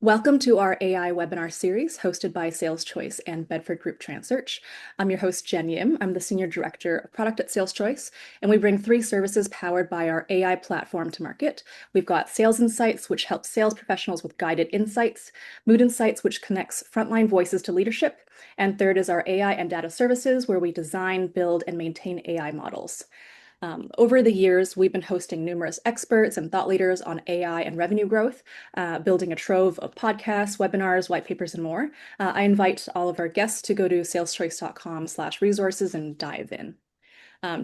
Welcome to our AI webinar series hosted by SalesChoice and Bedford Group TRANSEARCH. I'm your host, Jen Yim. I'm the Senior Director of Product at SalesChoice, and we bring 3 services powered by our AI platform to market. We've got Sales Insights, which helps sales professionals with guided insights, Mood Insights, which connects frontline voices to leadership, and third is our AI and data services, where we design, build, and maintain AI models. Over the years, we've been hosting numerous experts and thought leaders on AI and revenue growth, building a trove of podcasts, webinars, white papers, and more. I invite all of our guests to go to saleschoice.com/resources and dive in.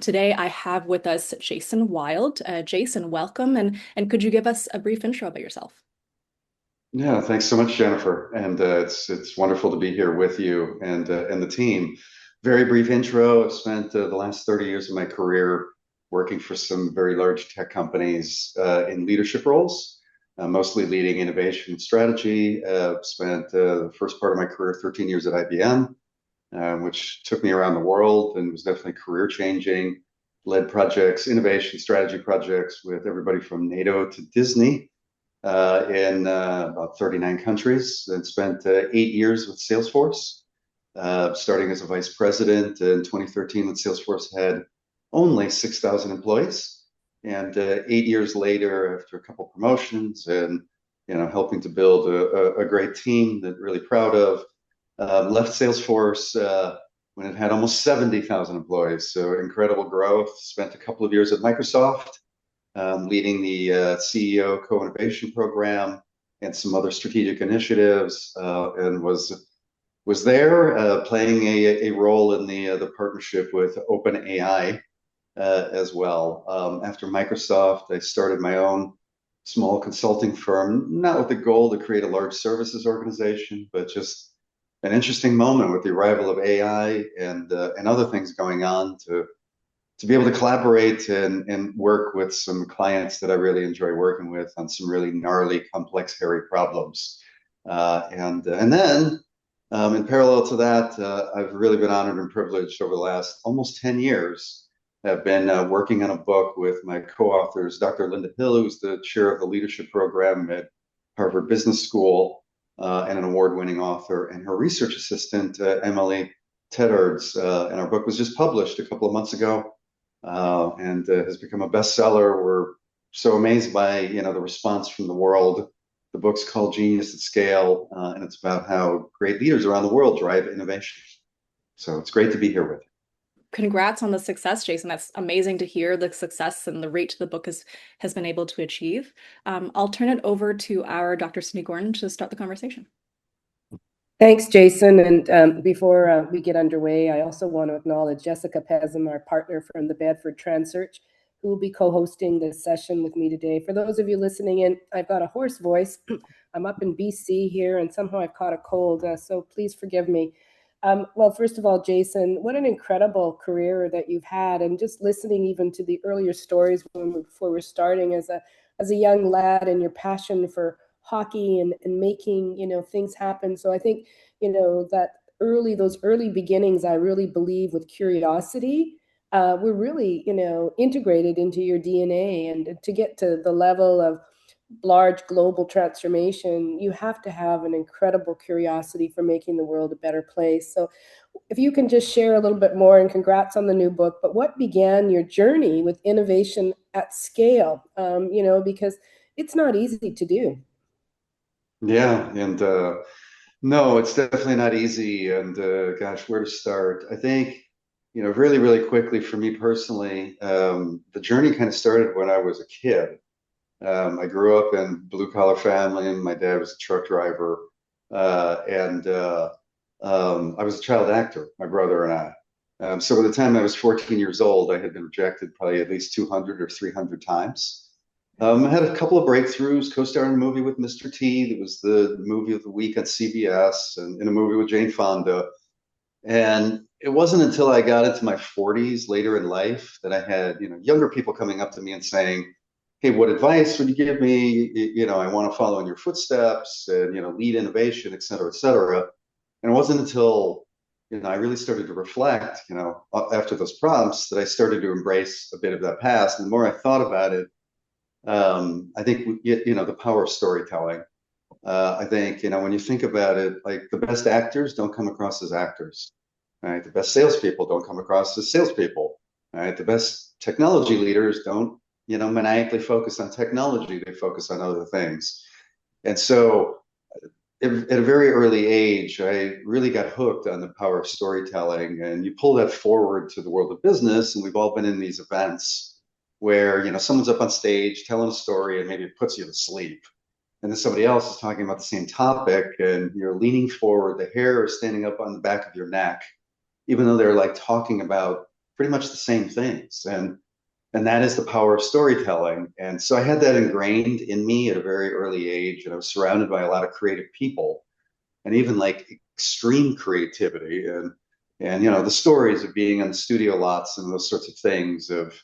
Today, I have with us Jason Wild. Jason, welcome, and could you give us a brief intro about yourself? Yeah, thanks so much, Jennifer. And it's wonderful to be here with you and the team. Very brief intro. I've spent the last 30 years of my career working for some very large tech companies in leadership roles, mostly leading innovation and strategy. Spent the first part of my career, 13 years at IBM, which took me around the world and was definitely career changing. Led projects, innovation strategy projects with everybody from NATO to Disney in about 39 countries, and spent 8 years with Salesforce, starting as a vice president in 2013 when Salesforce had only 6,000 employees. And 8 years later, after a couple promotions and helping to build a great team that really proud of, left Salesforce when it had almost 70,000 employees. So incredible growth. Spent a couple of years at Microsoft, leading the CEO co-innovation program and some other strategic initiatives, and was there playing a role in the partnership with OpenAI as well. After Microsoft, I started my own small consulting firm, not with the goal to create a large services organization, but just an interesting moment with the arrival of AI and other things going on to be able to collaborate and work with some clients that I really enjoy working with on some really gnarly, complex, hairy problems. And then, in parallel to that, I've really been honored and privileged over the last almost 10 years. I've been working on a book with my co-authors, Dr. Linda Hill, who's the chair of the leadership program at Harvard Business School, and an award-winning author, and her research assistant, Emily Teddards. And our book was just published a couple of months ago. And has become a bestseller. We're so amazed by the response from the world. The book's called Genius at Scale, and it's about how great leaders around the world drive innovation. So it's great to be here with you. Congrats on the success, Jason. That's amazing to hear the success and the reach the book has been able to achieve. I'll turn it over to our Dr. Cindy Gordon to start the conversation. Thanks, Jason. And before we get underway, I also want to acknowledge Jessica Pezim, our partner from the Bedford TRANSEARCH, who will be co-hosting this session with me today. For those of you listening in, I've got a hoarse voice. I'm up in BC here, and somehow I've caught a cold, so please forgive me. Well, first of all, Jason, what an incredible career that you've had, and just listening even to the earlier stories before we're starting as a young lad, and your passion for hockey and making things happen. So I think that those early beginnings, I really believe, with curiosity, were really integrated into your DNA. And to get to the level of large global transformation, you have to have an incredible curiosity for making the world a better place. So if you can just share a little bit more, and congrats on the new book, but what began your journey with innovation at scale? Because it's not easy to do. Yeah, and no, it's definitely not easy. And gosh, where to start? I think, really, really quickly for me personally, the journey kind of started when I was a kid. I grew up in a blue-collar family, and my dad was a truck driver. And I was a child actor, my brother and I. So by the time I was 14 years old, I had been rejected probably at least 200 or 300 times. I had a couple of breakthroughs, co-starring in a movie with Mr. T. That was the movie of the week on CBS, and in a movie with Jane Fonda. And it wasn't until I got into my 40s later in life that I had, younger people coming up to me and saying, "Hey, what advice would you give me? I want to follow in your footsteps and, lead innovation, et cetera, et cetera." And it wasn't until, I really started to reflect, after those prompts, that I started to embrace a bit of that past. And the more I thought about it, I think, the power of storytelling I think, when you think about it, like the best actors don't come across as actors, right? The best salespeople don't come across as salespeople, right? The best technology leaders don't, maniacally focus on technology. They focus on other things. And so at a very early age, I really got hooked on the power of storytelling. And you pull that forward to the world of business, and we've all been in these events where, someone's up on stage telling a story and maybe it puts you to sleep. And then somebody else is talking about the same topic and you're leaning forward, the hair is standing up on the back of your neck, even though they're like talking about pretty much the same things. And that is the power of storytelling. And so I had that ingrained in me at a very early age, and I was surrounded by a lot of creative people and even like extreme creativity and the stories of being on the studio lots and those sorts of things, of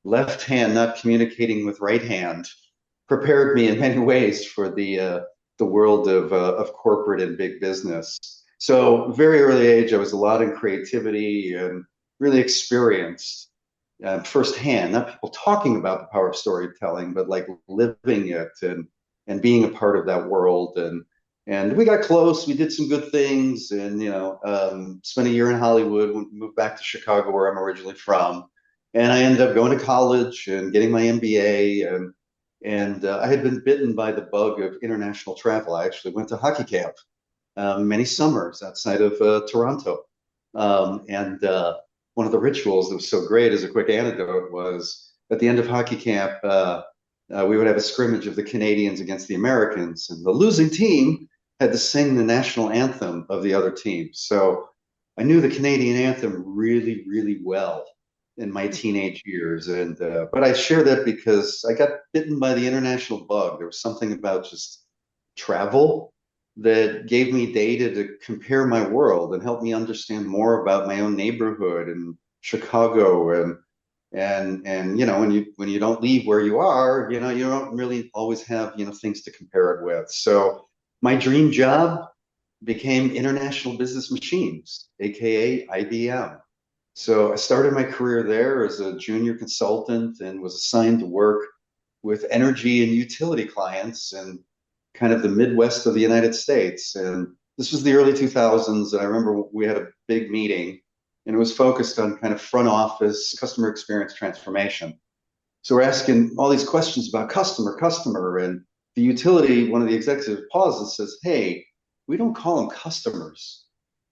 left hand not communicating with right hand, prepared me in many ways for the world of corporate and big business. So very early age, I was a lot in creativity and really experienced firsthand, not people talking about the power of storytelling, but like living it and being a part of that world. And we got close. We did some good things, and spent a year in Hollywood. Moved back to Chicago, where I'm originally from, and I ended up going to college and getting my MBA. And I had been bitten by the bug of international travel. I actually went to hockey camp many summers outside of Toronto, and one of the rituals that was so great, as a quick anecdote, was at the end of hockey camp, we would have a scrimmage of the Canadians against the Americans, and the losing team had to sing the national anthem of the other team. So I knew the Canadian anthem really, really well in my teenage years. And but I share that because I got bitten by the international bug. There was something about just travel that gave me data to compare my world and help me understand more about my own neighborhood and Chicago. And when you don't leave where you are, you don't really always have things to compare it with. So my dream job became international business machines, aka IBM. So I started my career there as a junior consultant and was assigned to work with energy and utility clients and kind of the Midwest of the United States. And this was the early 2000s. And I remember we had a big meeting, and it was focused on kind of front office customer experience transformation. So we're asking all these questions about customer, and the utility, one of the executives pauses and says, "Hey, we don't call them customers.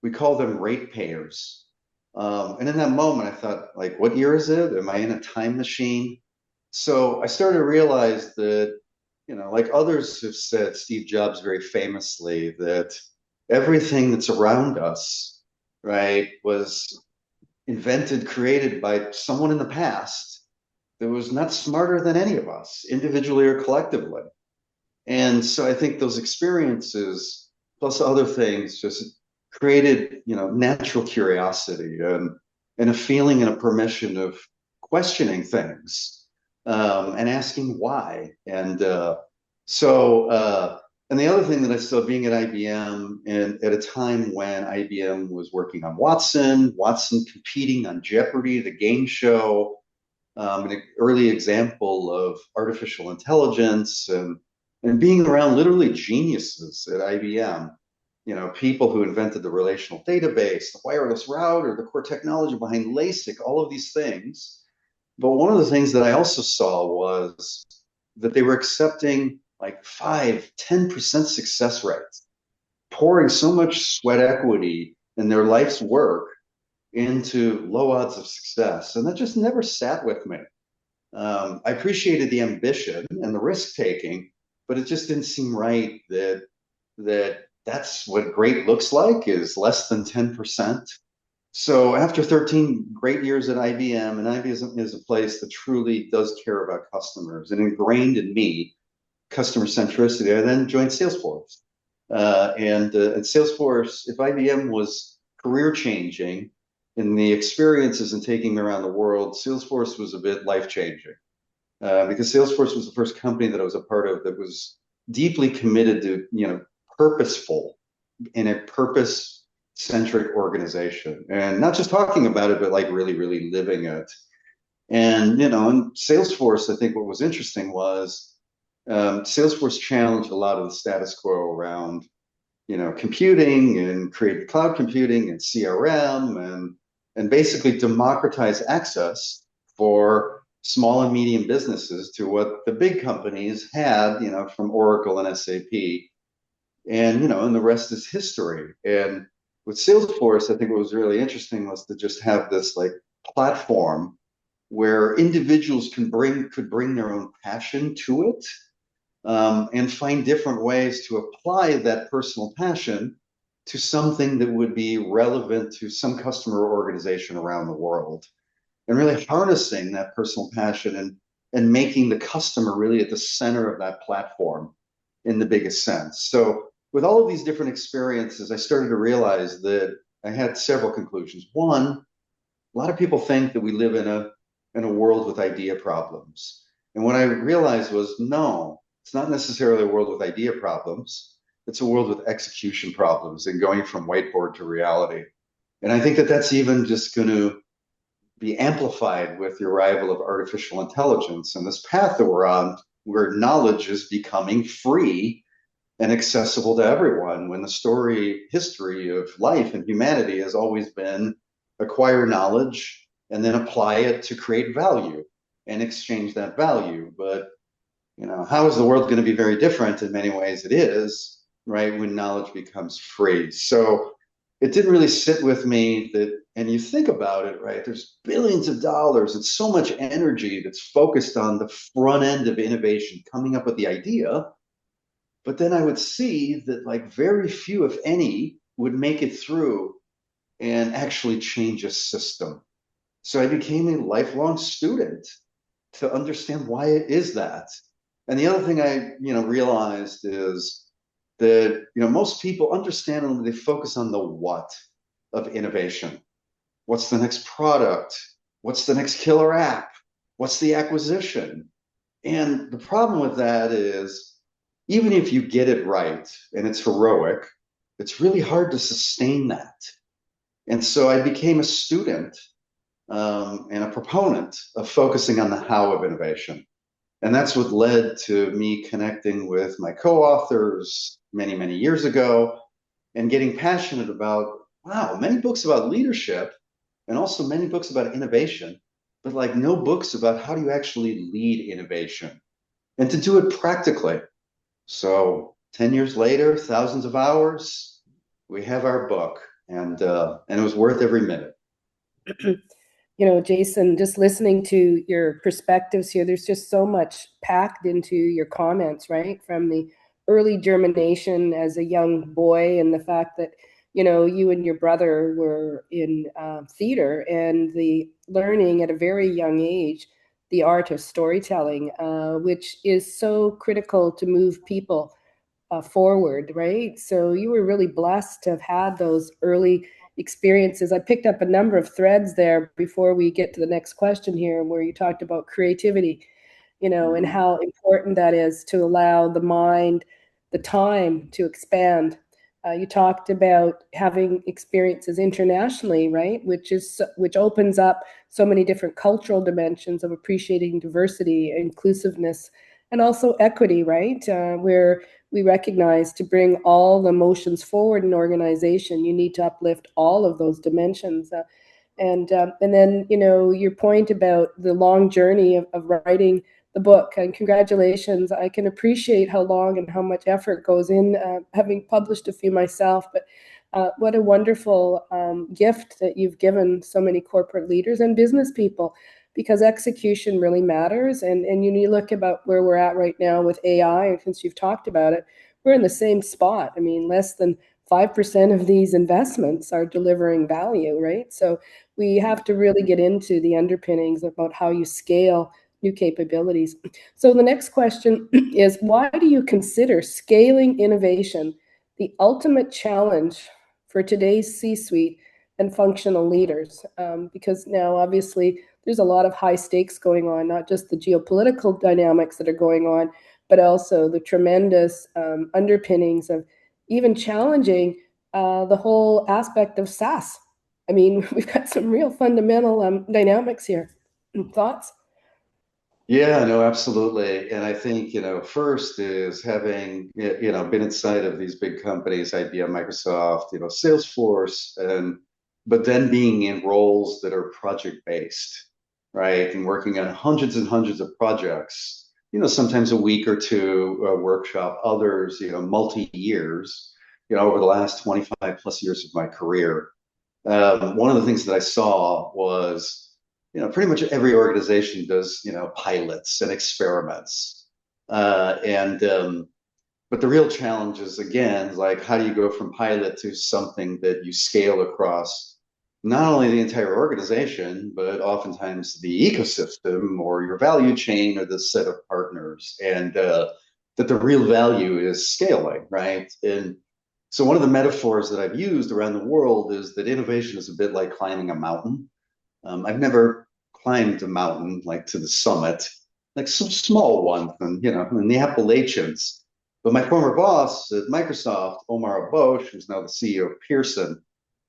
We call them ratepayers." And in that moment, I thought, like, what year is it? Am I in a time machine? So I started to realize that, like others have said, Steve Jobs very famously, that everything that's around us, right, was invented, created by someone in the past that was not smarter than any of us, individually or collectively. And so I think those experiences, plus other things, just created, natural curiosity and a feeling and a permission of questioning things and asking why. And and the other thing that I saw being at IBM, and at a time when IBM was working on Watson competing on Jeopardy, the game show, an early example of artificial intelligence, and being around literally geniuses at IBM, people who invented the relational database, the wireless router, the core technology behind LASIK, all of these things. But one of the things that I also saw was that they were accepting like 5-10% success rates, pouring so much sweat equity in their life's work into low odds of success. And that just never sat with me. I appreciated the ambition and the risk taking, but it just didn't seem right that that's what great looks like, is less than 10%. So after 13 great years at IBM, and IBM is a place that truly does care about customers and ingrained in me customer centricity, I then joined Salesforce. And Salesforce, if IBM was career changing in the experiences and taking me around the world, Salesforce was a bit life changing. Because Salesforce was the first company that I was a part of that was deeply committed to, purposeful, in a purpose-centric organization, and not just talking about it, but like really, really living it. And in Salesforce, I think what was interesting was Salesforce challenged a lot of the status quo around, computing and created cloud computing and CRM and basically democratize access for small and medium businesses to what the big companies had, from Oracle and SAP. And the rest is history. And with Salesforce, I think what was really interesting was to just have this like platform where individuals could bring their own passion to it, and find different ways to apply that personal passion to something that would be relevant to some customer organization around the world, and really harnessing that personal passion and making the customer really at the center of that platform in the biggest sense. So with all of these different experiences, I started to realize that I had several conclusions. One, a lot of people think that we live in a world with idea problems. And what I realized was, no, it's not necessarily a world with idea problems. It's a world with execution problems and going from whiteboard to reality. And I think that that's even just going to be amplified with the arrival of artificial intelligence and this path that we're on, where knowledge is becoming free and accessible to everyone, when the history of life and humanity has always been acquire knowledge and then apply it to create value and exchange that value. But how is the world going to be very different? In many ways it is, right, when knowledge becomes free. So it didn't really sit with me that, and you think about it, right, there's billions of dollars and so much energy that's focused on the front end of innovation, coming up with the idea. But then I would see that like very few, if any, would make it through and actually change a system. So I became a lifelong student to understand why it is that. And the other thing I, realized is that, most people understandably, they focus on the what of innovation. What's the next product? What's the next killer app? What's the acquisition? And the problem with that is, even if you get it right and it's heroic, it's really hard to sustain that. And so I became a student, and a proponent of focusing on the how of innovation. And that's what led to me connecting with my co-authors many, many years ago and getting passionate about, wow, many books about leadership and also many books about innovation, but like no books about how do you actually lead innovation and to do it practically. So 10 years later, thousands of hours, we have our book, and it was worth every minute. Jason, just listening to your perspectives here, there's just so much packed into your comments, right? From the early germination as a young boy, and the fact that, you and your brother were in theater, and the learning at a very young age, the art of storytelling, which is so critical to move people forward, right? So you were really blessed to have had those early experiences. I picked up a number of threads there before we get to the next question here, where you talked about creativity, and how important that is to allow the mind the time to expand. You talked about having experiences internationally, right? Which opens up so many different cultural dimensions of appreciating diversity, inclusiveness, and also equity, right? Where we recognize to bring all the emotions forward in organization, you need to uplift all of those dimensions. And then, your point about the long journey of writing the book, and congratulations. I can appreciate how long and how much effort goes in, having published a few myself, but what a wonderful gift that you've given so many corporate leaders and business people, because execution really matters. And you look about where we're at right now with AI, and since you've talked about it, we're in the same spot. I mean, less than 5% of these investments are delivering value, right? So we have to really get into the underpinnings about how you scale new capabilities. So the next question is, why do you consider scaling innovation the ultimate challenge for today's C-suite and functional leaders? Because now, obviously, there's a lot of high stakes going on, not just the geopolitical dynamics that are going on, but also the tremendous underpinnings of even challenging the whole aspect of SaaS. I mean, we've got some real fundamental dynamics here. Thoughts? Yeah, no, absolutely. And I think, first is having, been inside of these big companies, IBM, Microsoft, Salesforce, but then being in roles that are project based, right? And working on hundreds and hundreds of projects, sometimes a week or two workshop, others, multi years, over the last 25 plus years of my career. One of the things that I saw was, pretty much every organization does, pilots and experiments. And But the real challenge is, again, like, how do you go from pilot to something that you scale across not only the entire organization, but oftentimes the ecosystem or your value chain or the set of partners, and that the real value is scaling, right? And so one of the metaphors that I've used around the world is that innovation is a bit like climbing a mountain. I've never climbed a mountain like to the summit, like some small ones, and in the Appalachians. But my former boss at Microsoft, Omar Abosh, who's now the CEO of Pearson,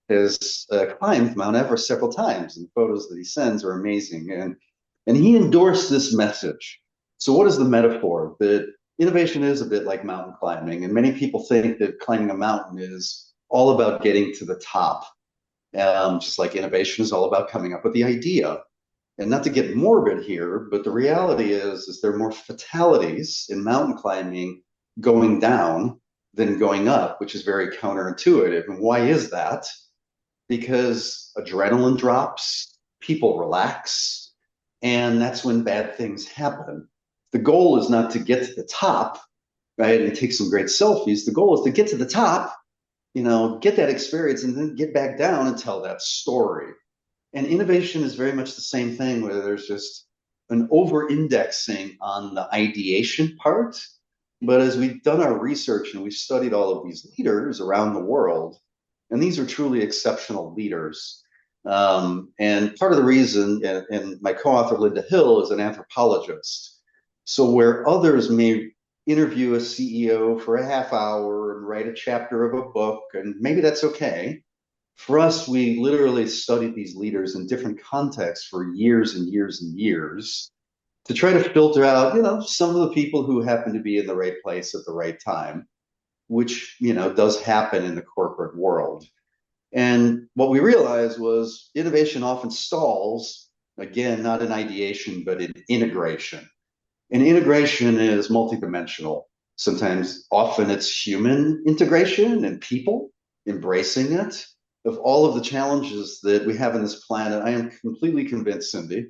has climbed Mount Everest several times, and the photos that he sends are amazing. And he endorsed this message. So, what is the metaphor? That innovation is a bit like mountain climbing, and many people think that climbing a mountain is all about getting to the top, just like innovation is all about coming up with the idea. And not to get morbid here, but the reality is there are more fatalities in mountain climbing going down than going up, which is very counterintuitive. And why is that? Because adrenaline drops, people relax, and that's when bad things happen. The goal is not to get to the top, right, and take some great selfies. The goal is to get to the top, get that experience, and then get back down and tell that story. And innovation is very much the same thing, where there's just an over indexing on the ideation part. But as we've done our research and we've studied all of these leaders around the world, and these are truly exceptional leaders. And part of the reason, and my co-author Linda Hill is an anthropologist. So where others may interview a CEO for a half hour and write a chapter of a book, and maybe that's okay. For us, we literally studied these leaders in different contexts for years and years and years to try to filter out, some of the people who happen to be in the right place at the right time, which, does happen in the corporate world. And what we realized was innovation often stalls, again, not in ideation, but in integration. And integration is multidimensional. Sometimes, often it's human integration and people embracing it. Of all of the challenges that we have in this planet, I am completely convinced, Cindy,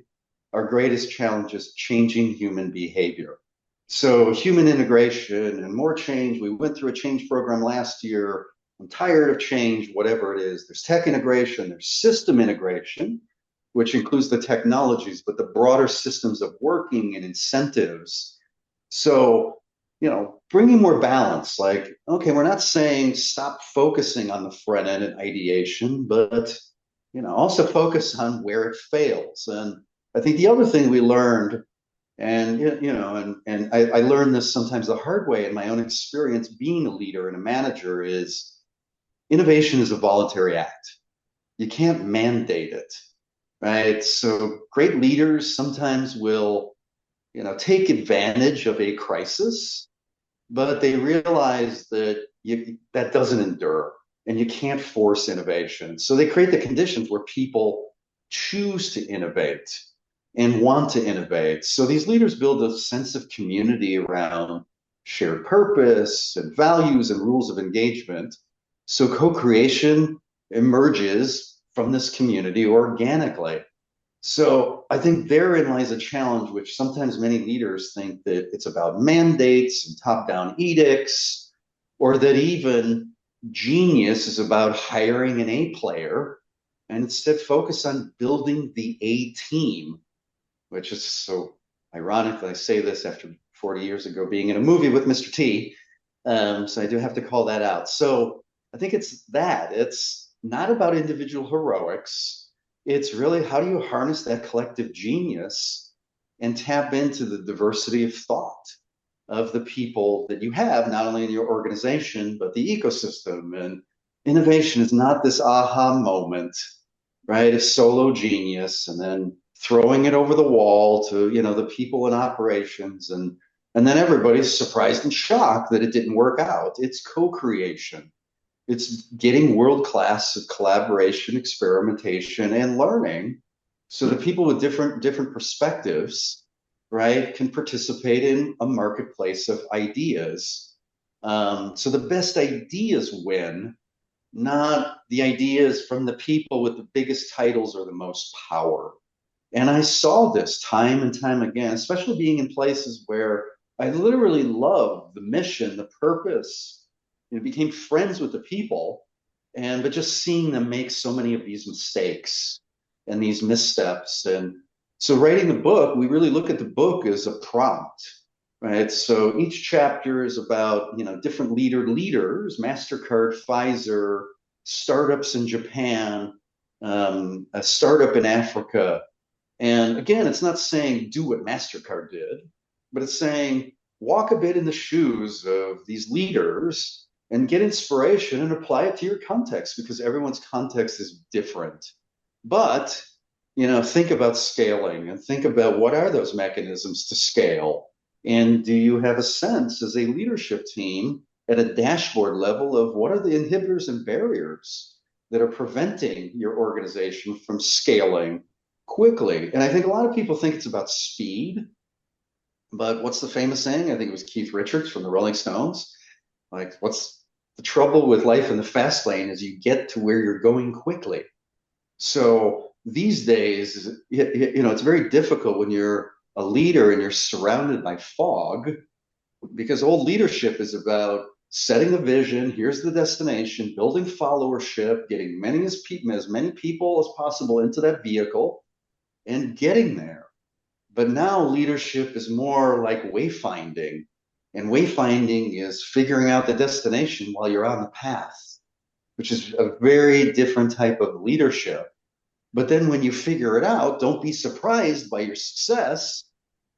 our greatest challenge is changing human behavior. So human integration and more change. We went through a change program last year. I'm tired of change, whatever it is. There's tech integration, there's system integration, which includes the technologies, but the broader systems of working and incentives. So, bringing more balance, like, okay, we're not saying stop focusing on the front end and ideation, but, also focus on where it fails. And I think the other thing we learned, and I learned this sometimes the hard way in my own experience being a leader and a manager, is innovation is a voluntary act. You can't mandate it, right? So great leaders sometimes will, take advantage of a crisis, but they realize that that doesn't endure, and you can't force innovation. So they create the conditions where people choose to innovate and want to innovate. So these leaders build a sense of community around shared purpose and values and rules of engagement. So co-creation emerges from this community organically. So I think therein lies a challenge, which sometimes many leaders think that it's about mandates and top-down edicts, or that even genius is about hiring an A player, and instead focus on building the A team, which is so ironic that I say this after 40 years ago being in a movie with Mr. T. So I do have to call that out. So I think it's that. It's not about individual heroics. It's really, how do you harness that collective genius and tap into the diversity of thought of the people that you have, not only in your organization, but the ecosystem. And innovation is not this aha moment, right? A solo genius, and then throwing it over the wall to, the people in operations, and then everybody's surprised and shocked that it didn't work out. It's co-creation. It's getting world-class collaboration, experimentation, and learning so that people with different perspectives, right, can participate in a marketplace of ideas. So the best ideas win, not the ideas from the people with the biggest titles or the most power. And I saw this time and time again, especially being in places where I literally loved the mission, the purpose, became friends with the people, but just seeing them make so many of these mistakes and these missteps. And so writing the book, we really look at the book as a prompt, right? So each chapter is about, different leaders, Mastercard, Pfizer, startups in Japan, a startup in Africa. And again, it's not saying do what Mastercard did, but it's saying walk a bit in the shoes of these leaders and get inspiration and apply it to your context, because everyone's context is different. But, think about scaling and think about what are those mechanisms to scale. And do you have a sense as a leadership team at a dashboard level of what are the inhibitors and barriers that are preventing your organization from scaling quickly? And I think a lot of people think it's about speed, but what's the famous saying? I think it was Keith Richards from the Rolling Stones. Like, what's the trouble with life in the fast lane is you get to where you're going quickly. So these days, it's very difficult when you're a leader and you're surrounded by fog, because old leadership is about setting the vision, here's the destination, building followership, getting as many people as possible into that vehicle and getting there. But now leadership is more like wayfinding, and wayfinding is figuring out the destination while you're on the path, which is a very different type of leadership. But then when you figure it out, don't be surprised by your success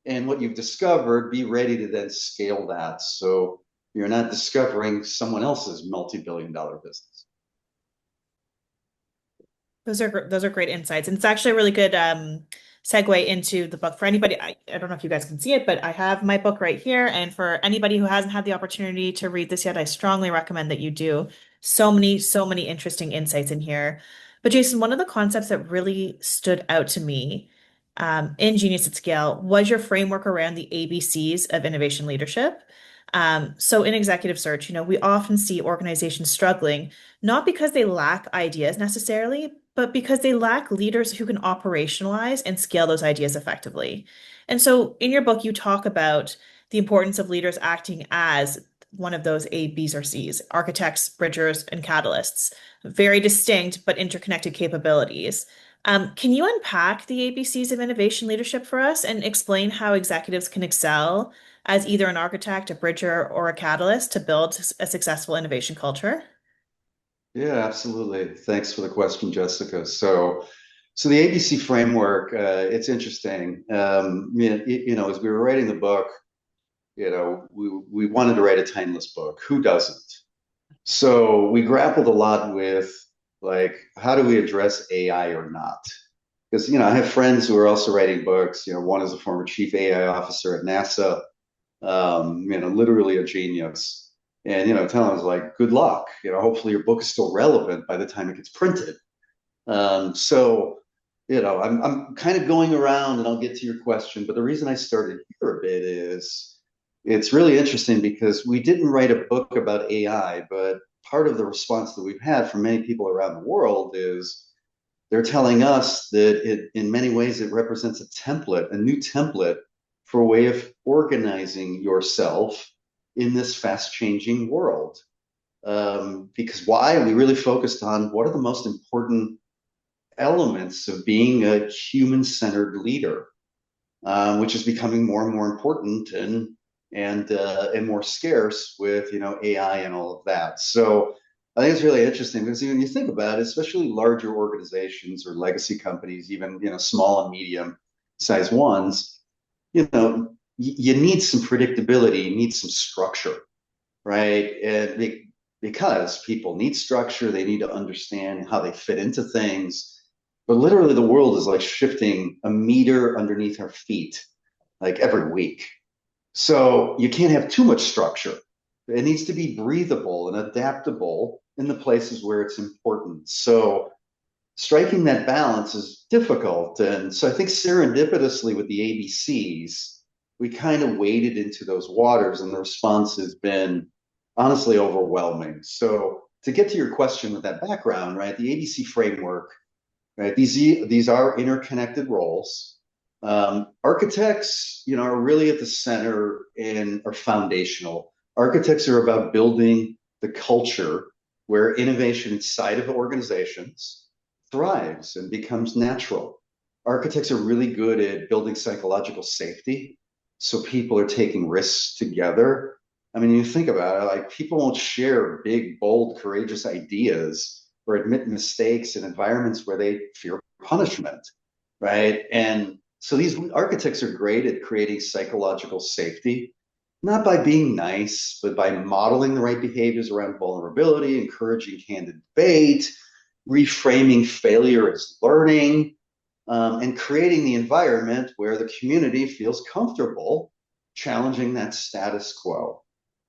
and what you've discovered. Be ready to then scale that, so you're not discovering someone else's multi-billion-dollar business. Those are great insights, and it's actually a really good segue into the book for anybody. I don't know if you guys can see it, but I have my book right here. And for anybody who hasn't had the opportunity to read this yet, I strongly recommend that you do. So many interesting insights in here. But Jason, one of the concepts that really stood out to me in Genius at Scale was your framework around the ABCs of innovation leadership. So in executive search, we often see organizations struggling, not because they lack ideas necessarily, but because they lack leaders who can operationalize and scale those ideas effectively. And so in your book, you talk about the importance of leaders acting as one of those A, Bs, or Cs, architects, bridgers, and catalysts, very distinct but interconnected capabilities. Can you unpack the ABCs of innovation leadership for us and explain how executives can excel as either an architect, a bridger, or a catalyst to build a successful innovation culture? Yeah, absolutely. Thanks for the question, Jessica. So the ABC framework, it's interesting. As we were writing the book, we wanted to write a timeless book. Who doesn't? So we grappled a lot with, like, how do we address AI or not? Because, I have friends who are also writing books. One is a former chief AI officer at NASA, literally a genius. And, tell him, I was like, good luck. Hopefully your book is still relevant by the time it gets printed. So, I'm kind of going around, and I'll get to your question. But the reason I started here a bit is it's really interesting because we didn't write a book about AI, but part of the response that we've had from many people around the world is they're telling us that in many ways it represents a template, a new template for a way of organizing yourself in this fast-changing world. Because why? We really focused on what are the most important elements of being a human-centered leader, which is becoming more and more important and more scarce with AI and all of that. So I think it's really interesting because when you think about it, especially larger organizations or legacy companies, even small and medium sized ones, you need some predictability, you need some structure, right? Because people need structure, they need to understand how they fit into things. but literally the world is like shifting a meter underneath our feet, like every week. So you can't have too much structure. It needs to be breathable and adaptable in the places where it's important. So striking that balance is difficult. And so I think serendipitously with the ABCs, we kind of waded into those waters, and the response has been honestly overwhelming. So to get to your question with that background, right, the ABC framework, right, these are interconnected roles. Architects, are really at the center and are foundational. Architects are about building the culture where innovation inside of organizations thrives and becomes natural. Architects are really good at building psychological safety, so people are taking risks together. I mean, you think about it, like people won't share big, bold, courageous ideas or admit mistakes in environments where they fear punishment, right? And so these architects are great at creating psychological safety, not by being nice, but by modeling the right behaviors around vulnerability, encouraging candid debate, reframing failure as learning, and creating the environment where the community feels comfortable challenging that status quo.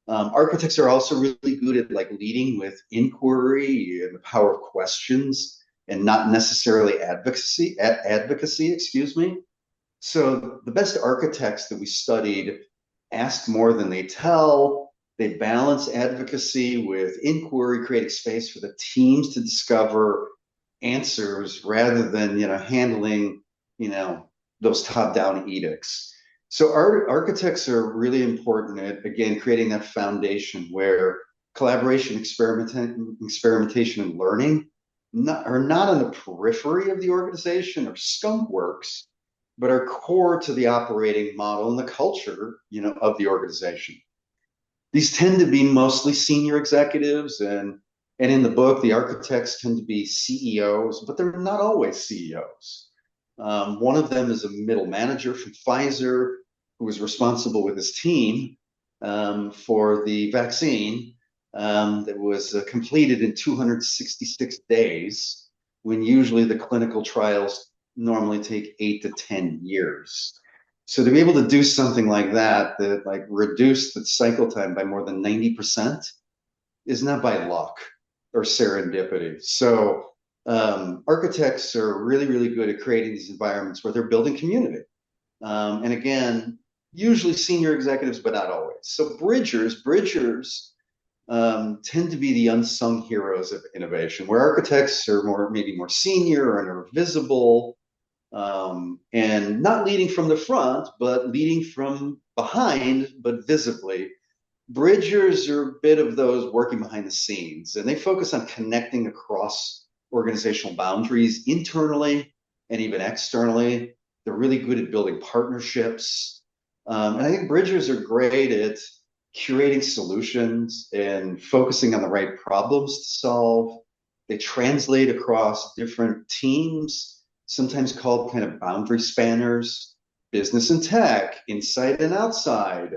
Architects are also really good at like leading with inquiry and the power of questions and not necessarily advocacy, excuse me. So the best architects that we studied ask more than they tell. They balance advocacy with inquiry, creating space for the teams to discover answers rather than handling those top-down edicts. So architects are really important at, again, creating that foundation where collaboration, experimentation, and learning are not on the periphery of the organization or skunk works, but are core to the operating model and the culture, of the organization. These tend to be mostly senior executives, and in the book, the architects tend to be CEOs, but they're not always CEOs. One of them is a middle manager from Pfizer who was responsible with his team for the vaccine that was completed in 266 days, when usually the clinical trials normally take 8 to 10 years. So to be able to do something like that like reduce the cycle time by more than 90% is not by luck or serendipity. So architects are really, really good at creating these environments where they're building community. And again, usually senior executives, but not always. So bridgers tend to be the unsung heroes of innovation, where architects are maybe more senior and are visible, and not leading from the front, but leading from behind, but visibly. Bridgers are a bit of those working behind the scenes, and they focus on connecting across organizational boundaries internally and even externally. They're really good at building partnerships. And I think bridgers are great at curating solutions and focusing on the right problems to solve. They translate across different teams, sometimes called kind of boundary spanners, business and tech, inside and outside,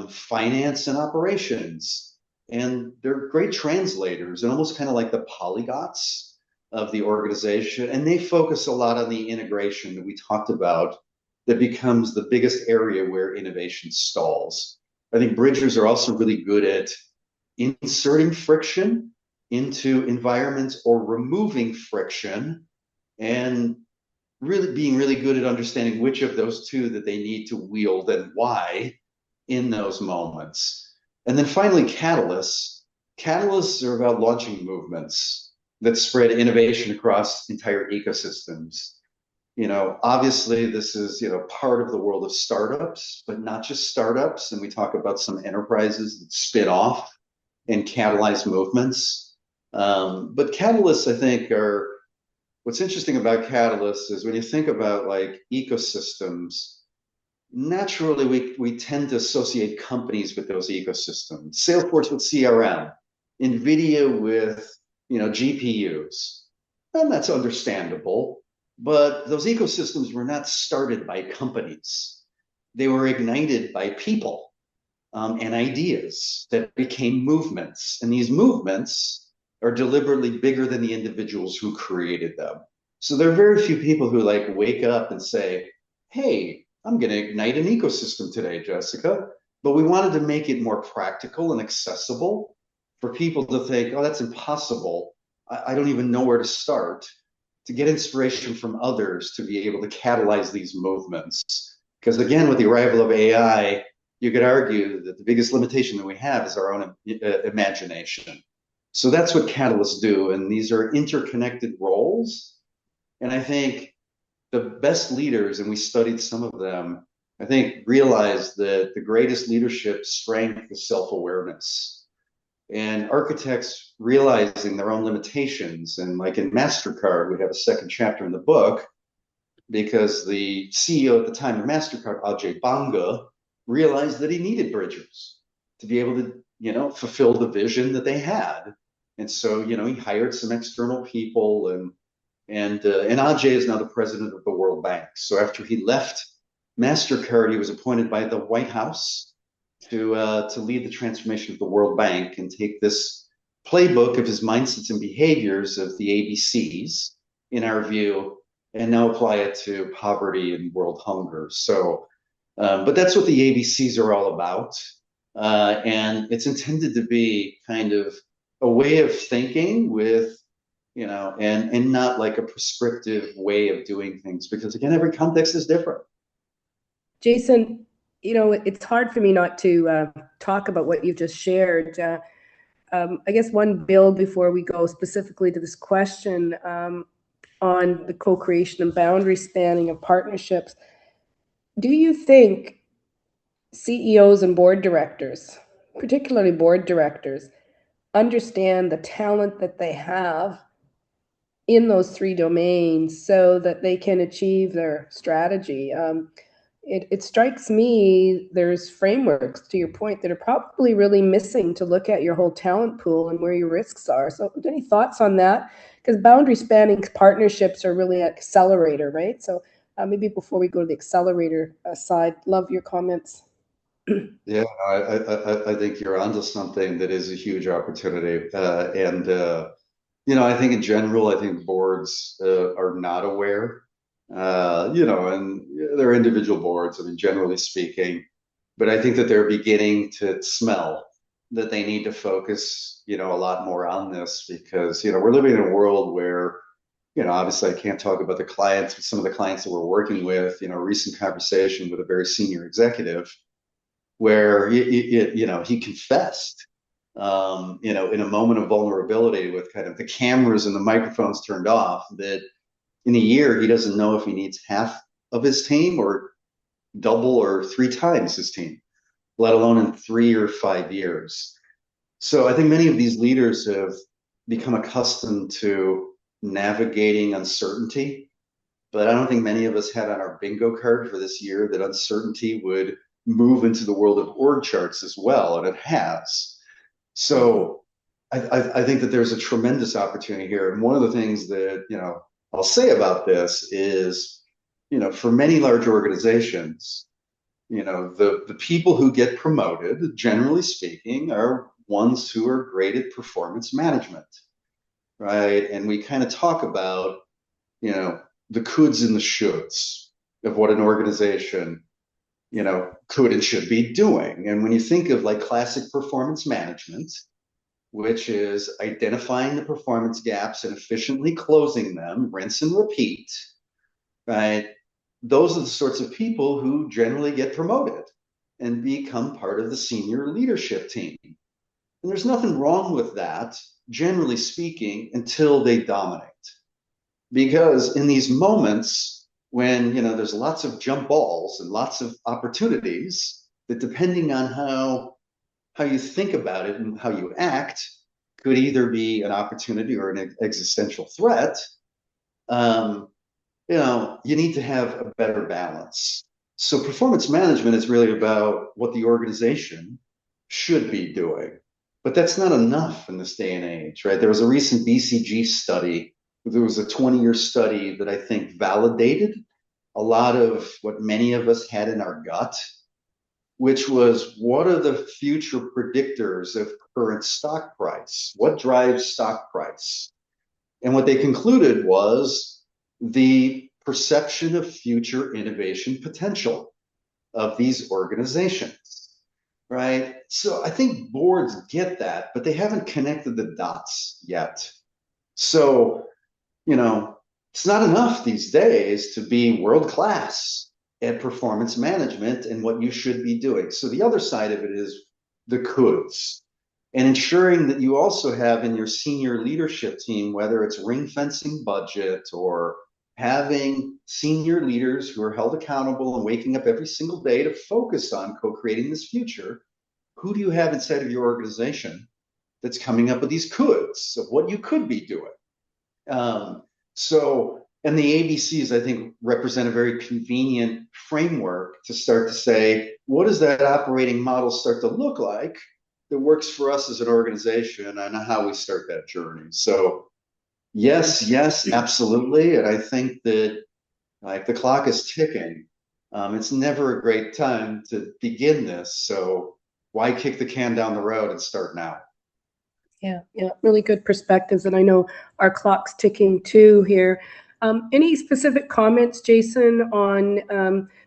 finance and operations. And they're great translators and almost kind of like the polyglots of the organization. And they focus a lot on the integration that we talked about that becomes the biggest area where innovation stalls. I think bridgers are also really good at inserting friction into environments or removing friction, and really being really good at understanding which of those two that they need to wield and why in those moments. And then finally, catalysts. Catalysts are about launching movements that spread innovation across entire ecosystems. Obviously this is, part of the world of startups, but not just startups. And we talk about some enterprises that spin off and catalyze movements. But catalysts, I think, what's interesting about catalysts is when you think about like ecosystems, naturally we tend to associate companies with those ecosystems. Salesforce with CRM, NVIDIA with GPUs, and that's understandable. But those ecosystems were not started by companies. They were ignited by people and ideas that became movements. And these movements are deliberately bigger than the individuals who created them. So there are very few people who like wake up and say, hey, I'm going to ignite an ecosystem today, Jessica. But we wanted to make it more practical and accessible for people to think, oh, that's impossible. I don't even know where to start, to get inspiration from others to be able to catalyze these movements. Because again, with the arrival of AI, you could argue that the biggest limitation that we have is our own imagination. So that's what catalysts do. And these are interconnected roles. And I think the best leaders, and we studied some of them, I think realized that the greatest leadership strength is self-awareness. And architects realizing their own limitations. And like in Mastercard, we have a second chapter in the book because the CEO at the time of Mastercard, Ajay Banga, realized that he needed bridgers to be able to, fulfill the vision that they had. And so, he hired some external people, and Ajay is now the president of the World Bank. So after he left Mastercard, he was appointed by the White House to lead the transformation of the World Bank and take this playbook of his mindsets and behaviors of the ABCs, in our view, and now apply it to poverty and world hunger. So, but that's what the ABCs are all about. And it's intended to be kind of a way of thinking with, and not like a prescriptive way of doing things, because again, every context is different. Jason, it's hard for me not to talk about what you've just shared. I guess one build before we go specifically to this question on the co-creation and boundary spanning of partnerships. Do you think CEOs and board directors, particularly board directors, understand the talent that they have in those three domains so that they can achieve their strategy? It strikes me there's frameworks, to your point, that are probably really missing to look at your whole talent pool and where your risks are. So any thoughts on that? Because boundary spanning partnerships are really an accelerator, right? So maybe before we go to the accelerator side, love your comments. Yeah, I think you're onto something that is a huge opportunity. I think in general, I think boards are not aware, and they're individual boards, I mean, generally speaking, but I think that they're beginning to smell that they need to focus, a lot more on this because, we're living in a world where, obviously I can't talk about the clients, but some of the clients that we're working with, a recent conversation with a very senior executive where he confessed, in a moment of vulnerability with kind of the cameras and the microphones turned off, that in a year he doesn't know if he needs half of his team or double or three times his team, let alone in 3 or 5 years. So I think many of these leaders have become accustomed to navigating uncertainty, but I don't think many of us had on our bingo card for this year that uncertainty would move into the world of org charts as well, and it has. So I think that there's a tremendous opportunity here. And one of the things that, I'll say about this is, for many large organizations, the people who get promoted, generally speaking, are ones who are great at performance management, right? And we kind of talk about, the coulds and the shoulds of what an organization could and should be doing. And when you think of like classic performance management, which is identifying the performance gaps and efficiently closing them, rinse and repeat, right? Those are the sorts of people who generally get promoted and become part of the senior leadership team. And there's nothing wrong with that, generally speaking, until they dominate. Because in these moments, when there's lots of jump balls and lots of opportunities that, depending on how you think about it and how you act, could either be an opportunity or an existential threat, you need to have a better balance. So performance management is really about what the organization should be doing, but that's not enough in this day and age, right? There was a recent BCG study. There was a 20-year study that I think validated a lot of what many of us had in our gut, which was, what are the future predictors of current stock price? What drives stock price? And what they concluded was the perception of future innovation potential of these organizations, right? So I think boards get that, but they haven't connected the dots yet. So, it's not enough these days to be world class at performance management and what you should be doing. So the other side of it is the coulds, and ensuring that you also have in your senior leadership team, whether it's ring fencing budget or having senior leaders who are held accountable and waking up every single day to focus on co-creating this future. Who do you have inside of your organization that's coming up with these coulds of what you could be doing? And the ABCs, I think, represent a very convenient framework to start to say, what does that operating model start to look like that works for us as an organization, and how we start that journey? So yes, absolutely. And I think that like the clock is ticking. It's never a great time to begin this. So why kick the can down the road and start now? Yeah, really good perspectives. And I know our clock's ticking too here. Any specific comments, Jason, on,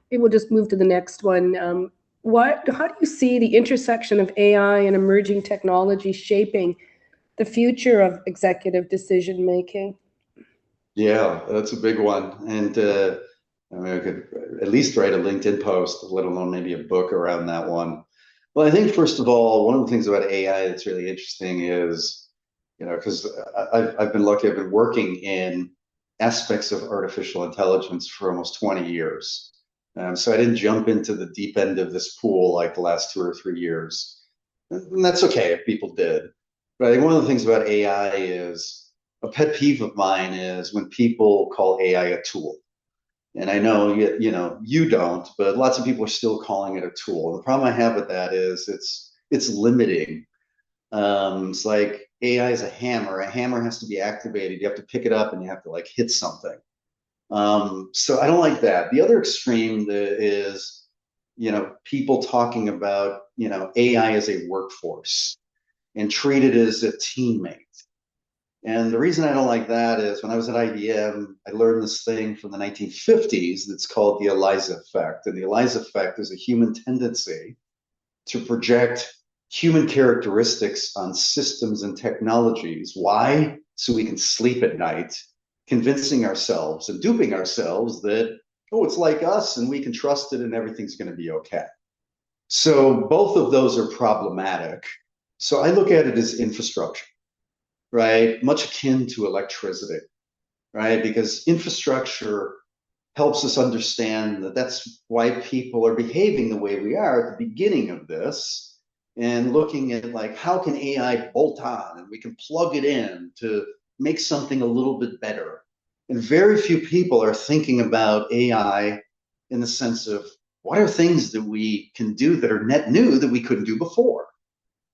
maybe we'll just move to the next one. How do you see the intersection of AI and emerging technology shaping the future of executive decision making? Yeah, that's a big one. And I mean, I could at least write a LinkedIn post, let alone maybe a book around that one. Well, I think first of all, one of the things about AI that's really interesting is, because I've been lucky, I've been working in aspects of artificial intelligence for almost 20 years. So I didn't jump into the deep end of this pool like the last 2 or 3 years. And that's okay if people did. But I think one of the things about AI is a pet peeve of mine is when people call AI a tool. And I know you don't, but lots of people are still calling it a tool. And the problem I have with that is it's limiting. It's like AI is a hammer. A hammer has to be activated. You have to pick it up and you have to like hit something. So I don't like that. The other extreme is, people talking about, AI as a workforce and treat it as a teammate. And the reason I don't like that is when I was at IBM, I learned this thing from the 1950s that's called the ELIZA effect. And the ELIZA effect is a human tendency to project human characteristics on systems and technologies. Why? So we can sleep at night, convincing ourselves and duping ourselves that, oh, it's like us and we can trust it and everything's going to be okay. So both of those are problematic. So I look at it as infrastructure, right? Much akin to electricity, right? Because infrastructure helps us understand that that's why people are behaving the way we are at the beginning of this, and looking at like, how can AI bolt on and we can plug it in to make something a little bit better. And very few people are thinking about AI in the sense of what are things that we can do that are net new that we couldn't do before.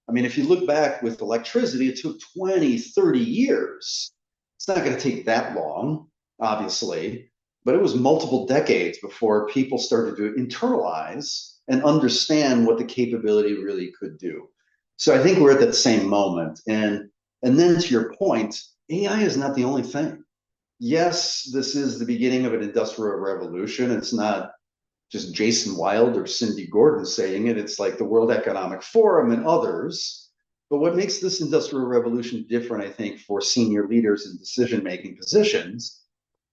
I mean, if you look back with electricity, it took 20, 30 years. It's not going to take that long, obviously, but it was multiple decades before people started to internalize and understand what the capability really could do. So I think we're at that same moment. And then to your point, AI is not the only thing. Yes, this is the beginning of an industrial revolution. It's not just Jason Wild or Cindy Gordon saying it. It's like the World Economic Forum and others. But what makes this industrial revolution different, I think, for senior leaders in decision-making positions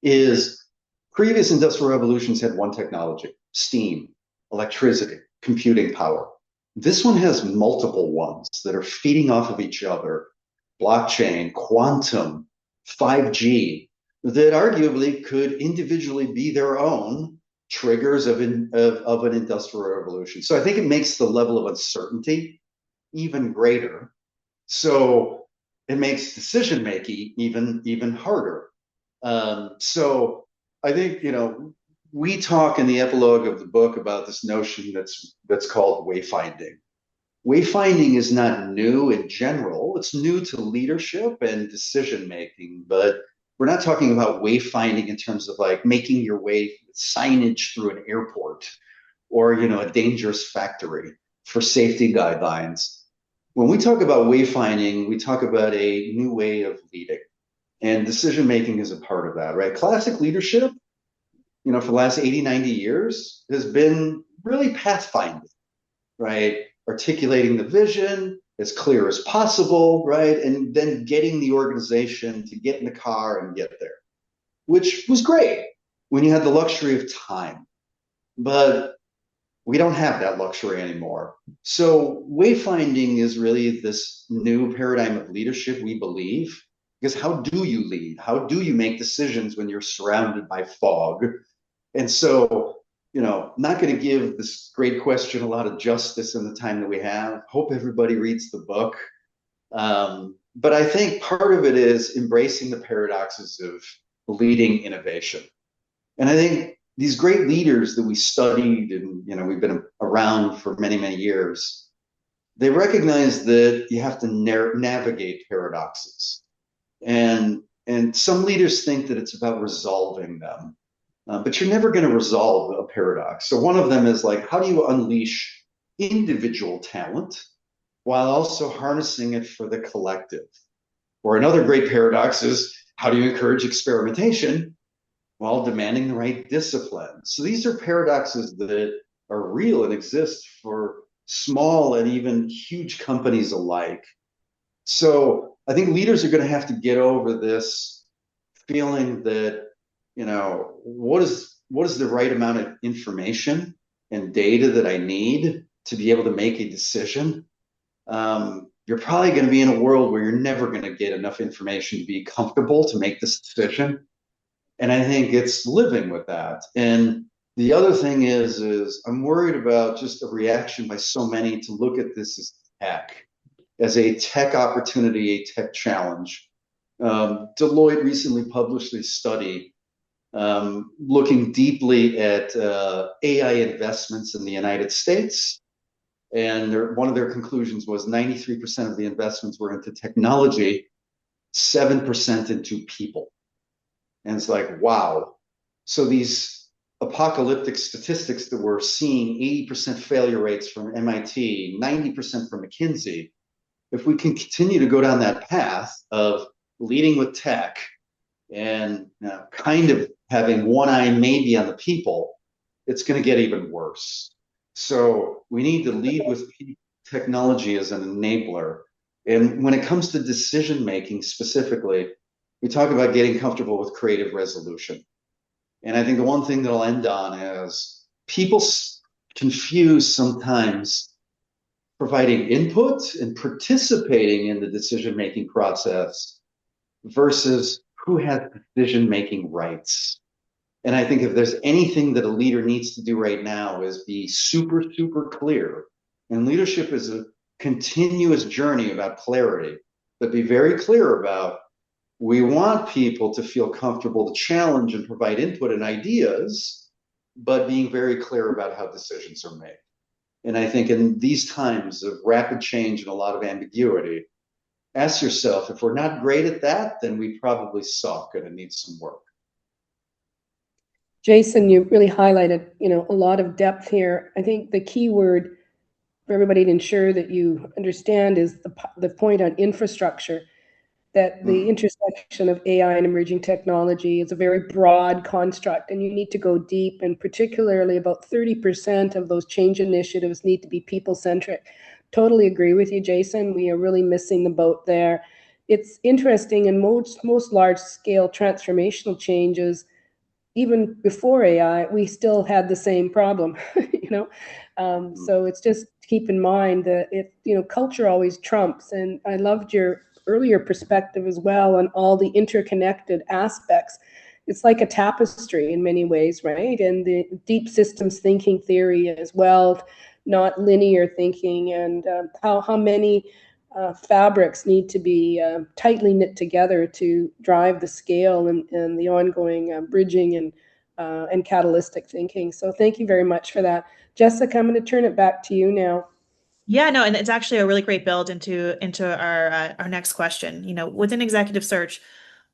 is previous industrial revolutions had one technology: steam, electricity, computing power. This one has multiple ones that are feeding off of each other: blockchain, quantum, 5G, that arguably could individually be their own triggers of an industrial revolution. So I think it makes the level of uncertainty even greater. So it makes decision making even harder. So I think we talk in the epilogue of the book about this notion that's called wayfinding. Wayfinding is not new in general. It's new to leadership and decision making, but we're not talking about wayfinding in terms of like making your way with signage through an airport or a dangerous factory for safety guidelines. When we talk about wayfinding, we talk about a new way of leading. And decision making is a part of that, right? Classic leadership, for the last 80, 90 years has been really pathfinding, right? Articulating the vision as clear as possible, right? And then getting the organization to get in the car and get there, which was great when you had the luxury of time. But we don't have that luxury anymore. So wayfinding is really this new paradigm of leadership, we believe, because how do you lead? How do you make decisions when you're surrounded by fog? And so, not going to give this great question a lot of justice in the time that we have. Hope everybody reads the book. But I think part of it is embracing the paradoxes of leading innovation. And I think these great leaders that we studied and we've been around for many, many years, they recognize that you have to navigate paradoxes. And some leaders think that it's about resolving them. But you're never going to resolve a paradox. So one of them is like, how do you unleash individual talent while also harnessing it for the collective? Or another great paradox is, how do you encourage experimentation while demanding the right discipline? So these are paradoxes that are real and exist for small and even huge companies alike. So I think leaders are going to have to get over this feeling that, what is the right amount of information and data that I need to be able to make a decision? You're probably going to be in a world where you're never going to get enough information to be comfortable to make this decision. And I think it's living with that. And the other thing is I'm worried about just a reaction by so many to look at this as a tech opportunity, a tech challenge. Deloitte recently published a study looking deeply at AI investments in the United States. And one of their conclusions was 93% of the investments were into technology, 7% into people. And it's like, wow. So these apocalyptic statistics that we're seeing, 80% failure rates from MIT, 90% from McKinsey, if we can continue to go down that path of leading with tech and kind of having one eye maybe on the people, it's going to get even worse. So we need to lead with technology as an enabler. And when it comes to decision making specifically, we talk about getting comfortable with creative resolution. And I think the one thing that I'll end on is people confuse sometimes providing input and participating in the decision-making process versus who has decision-making rights. And I think if there's anything that a leader needs to do right now is be super, super clear. And leadership is a continuous journey about clarity, but be very clear about, we want people to feel comfortable to challenge and provide input and ideas, but being very clear about how decisions are made. And I think in these times of rapid change and a lot of ambiguity, ask yourself, if we're not great at that, then we probably suck and it needs some work. Jason, you really highlighted, a lot of depth here. I think the key word for everybody to ensure that you understand is the point on infrastructure, that the intersection of AI and emerging technology is a very broad construct, and you need to go deep, and particularly about 30% of those change initiatives need to be people-centric. Totally agree with you, Jason. We are really missing the boat there. It's interesting, in most large-scale transformational changes, even before AI, we still had the same problem, So it's just keep in mind that culture always trumps. And I loved your earlier perspective as well on all the interconnected aspects. It's like a tapestry in many ways, right? And the deep systems thinking theory as well, not linear thinking, and how many fabrics need to be tightly knit together to drive the scale and the ongoing bridging and catalytic thinking. So thank you very much for that. Jessica, I'm going to turn it back to you now. Yeah, no, and it's actually a really great build into our next question. Within executive search,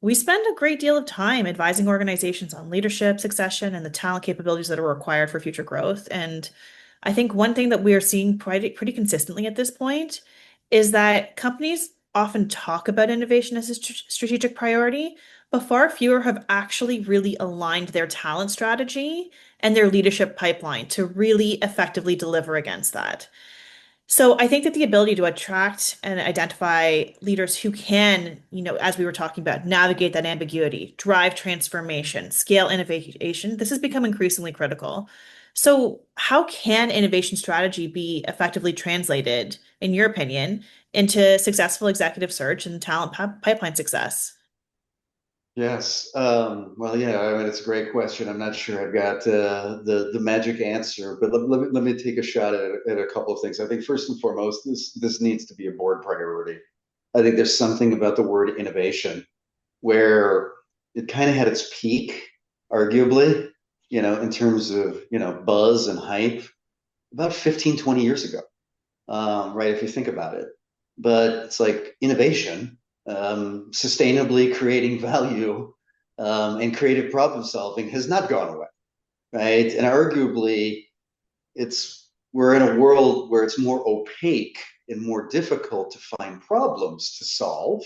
we spend a great deal of time advising organizations on leadership, succession, and the talent capabilities that are required for future growth. And I think one thing that we are seeing pretty consistently at this point is that companies often talk about innovation as a strategic priority, but far fewer have actually really aligned their talent strategy and their leadership pipeline to really effectively deliver against that. So I think that the ability to attract and identify leaders who can, as we were talking about, navigate that ambiguity, drive transformation, scale innovation, this has become increasingly critical. So how can innovation strategy be effectively translated, in your opinion, into successful executive search and talent pipeline success? Yes. Well, yeah, I mean, it's a great question. I'm not sure I've got the magic answer, but let me take a shot at a couple of things. I think first and foremost, this needs to be a board priority. I think there's something about the word innovation where it kind of had its peak, arguably, in terms of, buzz and hype about 15, 20 years ago, right? If you think about it. But it's like innovation, sustainably creating value, and creative problem solving has not gone away, right? And arguably, we're in a world where it's more opaque and more difficult to find problems to solve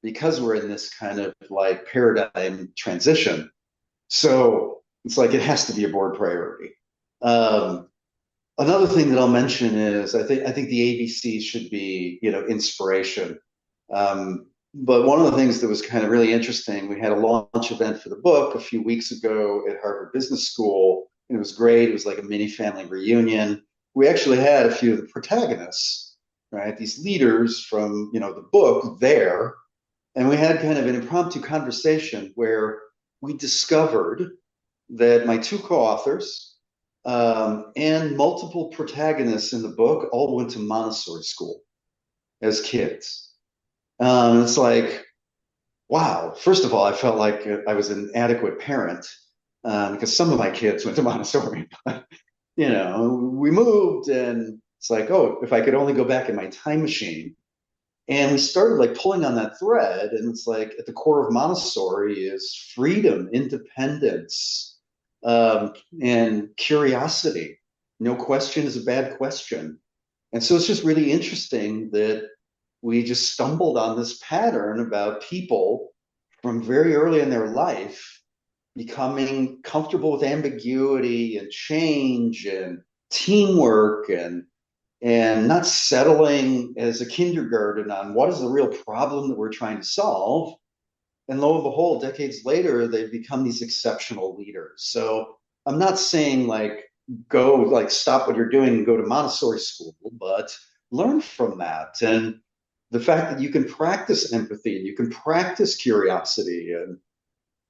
because we're in this kind of like paradigm transition. So it's like it has to be a board priority. Another thing that I'll mention is I think the ABC should be inspiration. But one of the things that was kind of really interesting, we had a launch event for the book a few weeks ago at Harvard Business School, and it was great. It was like a mini family reunion. We actually had a few of the protagonists, right? These leaders from the book there, and we had kind of an impromptu conversation where we discovered that my two co-authors and multiple protagonists in the book all went to Montessori school as kids. It's like, wow. First of all, I felt like I was an adequate parent because some of my kids went to Montessori. We moved, and it's like, oh, if I could only go back in my time machine. And we started like pulling on that thread, and it's like at the core of Montessori is freedom, independence, and curiosity. No question is a bad question. And so it's just really interesting that we just stumbled on this pattern about people from very early in their life becoming comfortable with ambiguity and change and teamwork and not settling as a kindergarten on what is the real problem that we're trying to solve. And lo and behold, decades later, they've become these exceptional leaders. So I'm not saying like go like stop what you're doing and go to Montessori school, but learn from that. And the fact that you can practice empathy and you can practice curiosity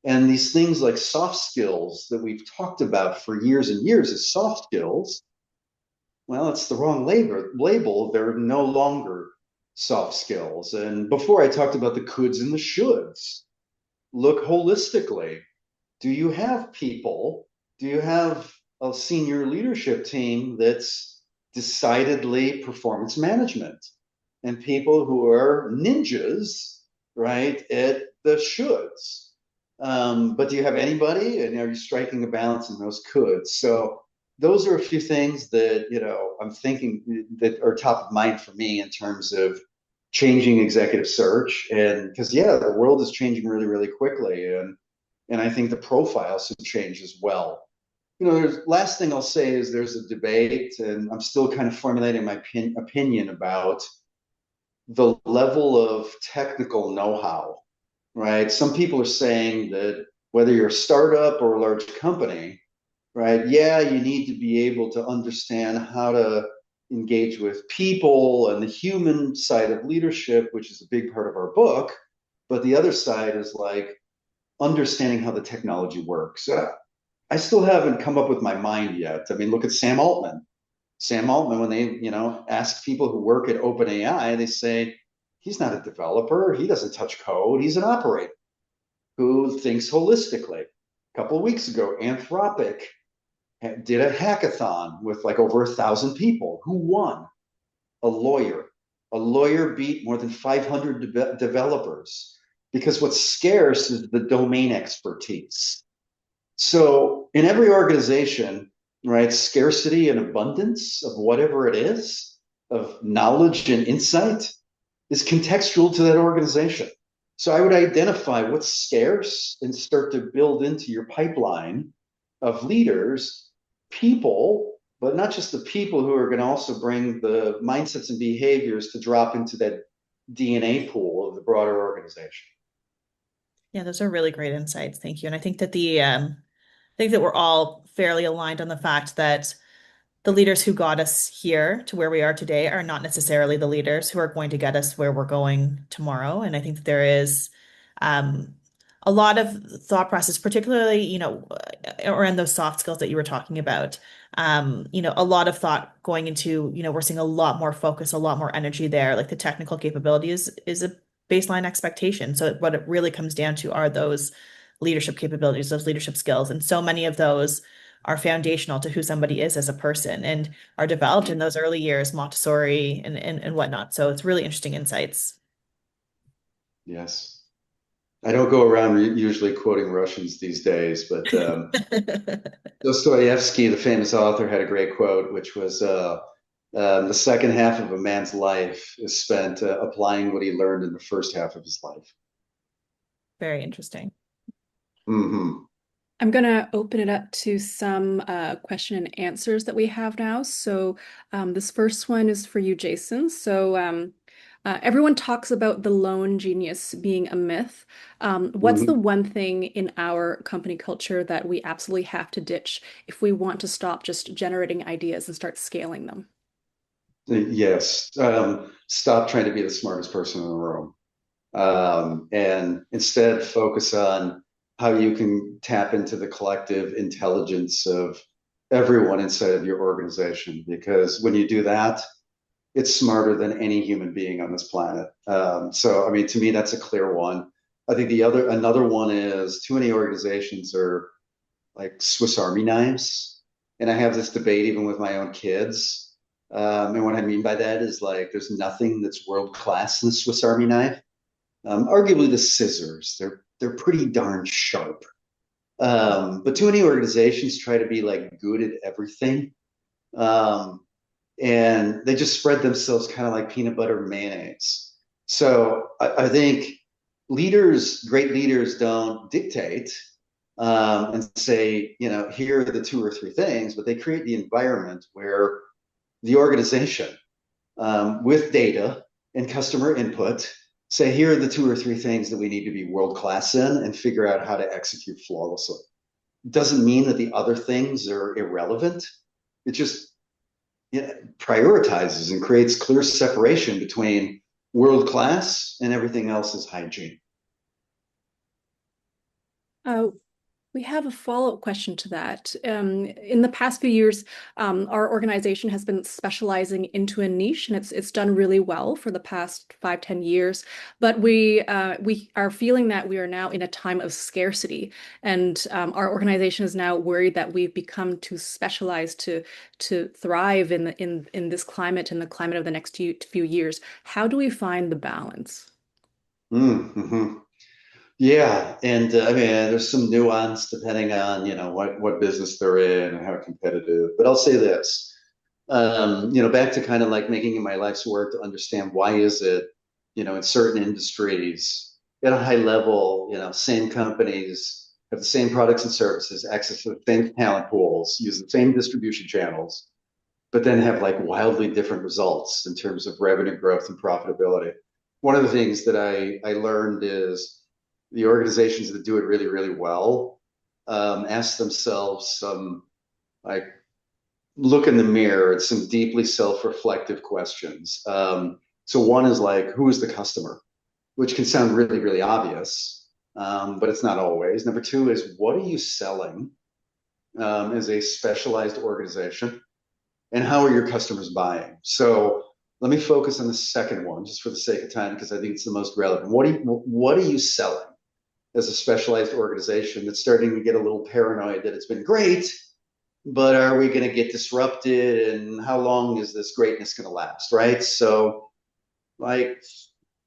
and these things like soft skills that we've talked about for years and years as soft skills, well, it's the wrong label. They're no longer soft skills. And before I talked about the coulds and the shoulds. Look holistically. Do you have people? Do you have a senior leadership team that's decidedly performance management and people who are ninjas, right, at the shoulds? But do you have anybody? And are you striking a balance in those coulds? So those are a few things that I'm thinking that are top of mind for me in terms of changing executive search. And because the world is changing really, really quickly, and I think the profiles have changed as well. Last thing I'll say is there's a debate, and I'm still kind of formulating my opinion about the level of technical know-how, right? Some people are saying that whether you're a startup or a large company, right? Yeah, you need to be able to understand how to engage with people and the human side of leadership, which is a big part of our book. But the other side is like understanding how the technology works. I still haven't come up with my mind yet. I mean, look at Sam Altman. Sam Altman, when they, ask people who work at OpenAI, they say, he's not a developer. He doesn't touch code. He's an operator who thinks holistically. A couple of weeks ago, Anthropic did a hackathon with like over 1,000 people. Who won? A lawyer. A lawyer beat more than 500 developers because what's scarce is the domain expertise. So in every organization, right, scarcity and abundance of whatever it is, of knowledge and insight is contextual to that organization. So I would identify what's scarce and start to build into your pipeline of leaders, people, but not just the people who are going to also bring the mindsets and behaviors to drop into that DNA pool of the broader organization. Yeah, those are really great insights. Thank you. And I think that I think that we're all fairly aligned on the fact that the leaders who got us here to where we are today are not necessarily the leaders who are going to get us where we're going tomorrow. And I think that there is um, a lot of thought process, particularly, around those soft skills that you were talking about. A lot of thought going into, we're seeing a lot more focus, a lot more energy there. Like the technical capability is a baseline expectation. So what it really comes down to are those leadership capabilities, those leadership skills. And so many of those are foundational to who somebody is as a person and are developed in those early years, Montessori and whatnot. So it's really interesting insights. Yes. I don't go around usually quoting Russians these days, but Dostoevsky, the famous author, had a great quote, which was the second half of a man's life is spent applying what he learned in the first half of his life. Very interesting. Mm-hmm. I'm going to open it up to some question and answers that we have now. So this first one is for you, Jason. So everyone talks about the lone genius being a myth. What's the one thing in our company culture that we absolutely have to ditch if we want to stop just generating ideas and start scaling them? Yes. Stop trying to be the smartest person in the room. And instead focus on how you can tap into the collective intelligence of everyone inside of your organization. Because when you do that, it's smarter than any human being on this planet. So, I mean, to me, that's a clear one. I think another one is too many organizations are like Swiss Army knives. And I have this debate even with my own kids. And what I mean by that is like, there's nothing that's world class in the Swiss Army knife. Arguably the scissors, they're pretty darn sharp. But too many organizations try to be like good at everything. And they just spread themselves kind of like peanut butter and mayonnaise. So I think great leaders don't dictate and say, here are the 2 or 3 things, but they create the environment where the organization with data and customer input say, here are the 2 or 3 things that we need to be world class in and figure out how to execute flawlessly. Doesn't mean that the other things are irrelevant. It just prioritizes and creates clear separation between world class and everything else is hygiene. We have a follow-up question to that. In the past few years, our organization has been specializing into a niche, and it's done really well for the past 5-10 years. But we are feeling that we are now in a time of scarcity, and our organization is now worried that we've become too specialized to thrive in this climate and the climate of the next few years. How do we find the balance? Mm-hmm. Yeah, and I mean, there's some nuance depending on what business they're in and how competitive. But I'll say this, back to kind of like making it my life's work to understand why is it, in certain industries at a high level, same companies have the same products and services, access to the same talent pools, use the same distribution channels, but then have like wildly different results in terms of revenue growth and profitability. One of the things that I learned is the organizations that do it really, really well ask themselves some like look in the mirror at some deeply self-reflective questions. So one is like, who is the customer? Which can sound really, really obvious, but it's not always. Number 2 is what are you selling as a specialized organization? And how are your customers buying? So let me focus on the second one just for the sake of time, because I think it's the most relevant. What are you selling as a specialized organization that's starting to get a little paranoid that it's been great, but are we going to get disrupted? And how long is this greatness going to last, right? So like,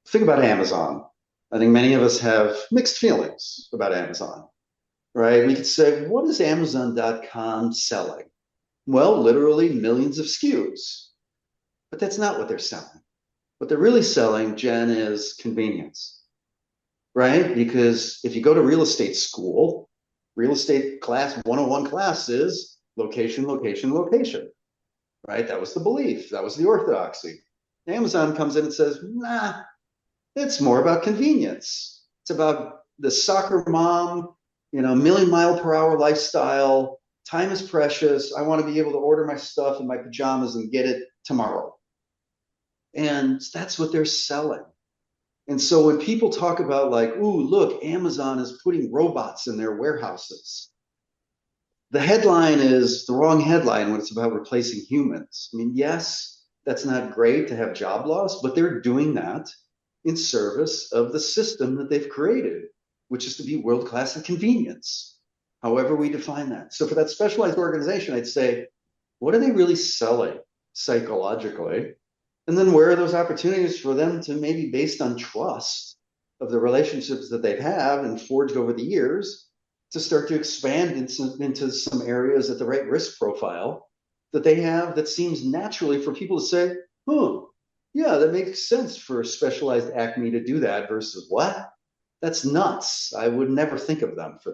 think about Amazon. I think many of us have mixed feelings about Amazon, right? We could say, what is Amazon.com selling? Well, literally millions of SKUs, but that's not what they're selling. What they're really selling, Jen, is convenience, right? Because if you go to real estate school, real estate class 101 class is location, location, location, right? That was the belief. That was the orthodoxy. Amazon comes in and says, nah, it's more about convenience. It's about the soccer mom, million mile per hour lifestyle. Time is precious. I want to be able to order my stuff in my pajamas and get it tomorrow. And that's what they're selling. And so when people talk about like, ooh, look, Amazon is putting robots in their warehouses, the headline is the wrong headline when it's about replacing humans. I mean, yes, that's not great to have job loss, but they're doing that in service of the system that they've created, which is to be world-class at convenience, however we define that. So for that specialized organization, I'd say, what are they really selling psychologically? And then where are those opportunities for them to maybe based on trust of the relationships that they've had and forged over the years to start to expand into some areas at the right risk profile that they have that seems naturally for people to say, yeah, that makes sense for specialized Acme to do that versus what? That's nuts. I would never think of them for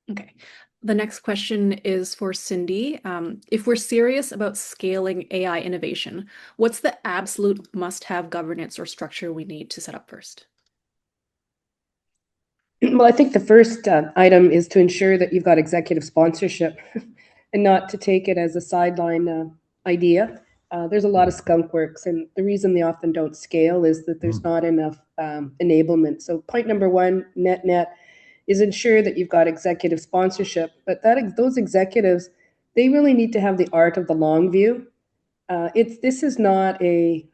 that. Okay. The next question is for Cindy. If we're serious about scaling AI innovation, what's the absolute must-have governance or structure we need to set up first? Well, I think the first item is to ensure that you've got executive sponsorship and not to take it as a sideline idea. There's a lot of skunk works, and the reason they often don't scale is that there's not enough enablement. So point number one, net, is ensure that you've got executive sponsorship, but those executives, they really need to have the art of the long view. This is not a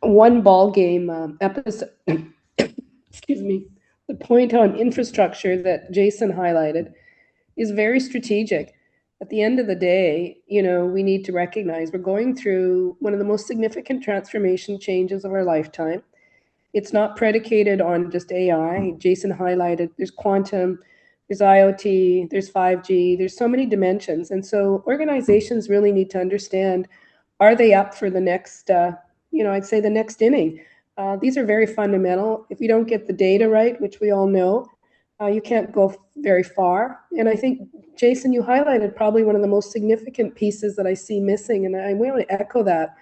one ball game episode. Excuse me. The point on infrastructure that Jason highlighted is very strategic. At the end of the day, we need to recognize we're going through one of the most significant transformation changes of our lifetime. It's not predicated on just AI. Jason highlighted there's quantum, there's IoT, there's 5G, there's so many dimensions. And so organizations really need to understand, are they up for the next, I'd say the next inning? These are very fundamental. If you don't get the data right, which we all know, you can't go very far. And I think, Jason, you highlighted probably one of the most significant pieces that I see missing, and I want to echo that,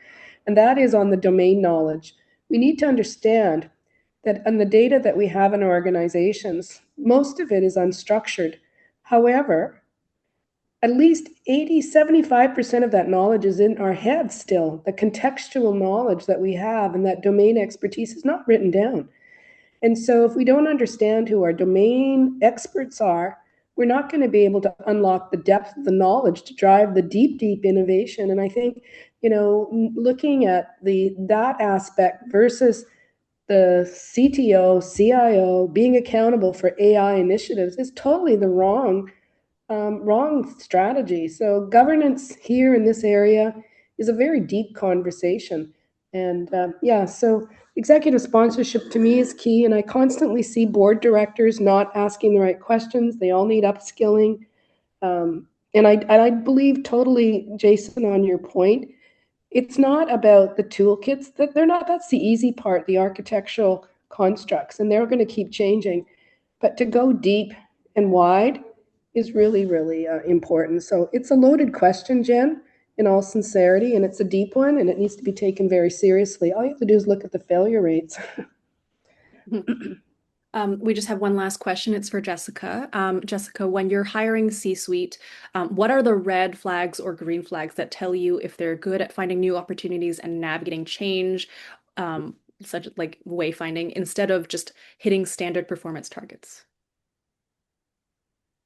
and that is on the domain knowledge. We need to understand that on the data that we have in our organizations, most of it is unstructured. However, at least 75% of that knowledge is in our heads still. The contextual knowledge that we have and that domain expertise is not written down. And so if we don't understand who our domain experts are, we're not going to be able to unlock the depth of the knowledge to drive the deep innovation. And I think, looking at that aspect versus the CTO, CIO being accountable for AI initiatives is totally the wrong strategy. So governance here in this area is a very deep conversation. And so executive sponsorship to me is key. And I constantly see board directors not asking the right questions. They all need upskilling. And I believe totally, Jason, on your point, it's not about the toolkits. That's the easy part, the architectural constructs, and they're going to keep changing. But to go deep and wide is really, really important. So it's a loaded question, Jen, in all sincerity, and it's a deep one, and it needs to be taken very seriously. All you have to do is look at the failure rates. We just have one last question. It's for Jessica. Jessica, when you're hiring C-suite, what are the red flags or green flags that tell you if they're good at finding new opportunities and navigating change, such like wayfinding, instead of just hitting standard performance targets?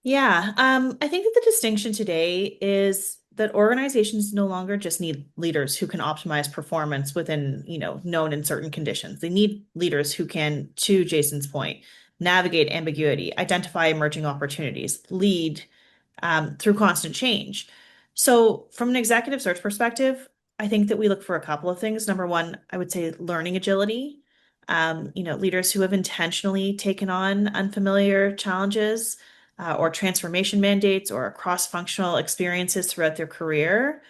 Yeah, I think that the distinction today is that organizations no longer just need leaders who can optimize performance within, known and certain conditions. They need leaders who can, to Jason's point, navigate ambiguity, identify emerging opportunities, lead through constant change. So from an executive search perspective, I think that we look for a couple of things. Number one, I would say learning agility. Leaders who have intentionally taken on unfamiliar challenges or transformation mandates or cross-functional experiences throughout their career.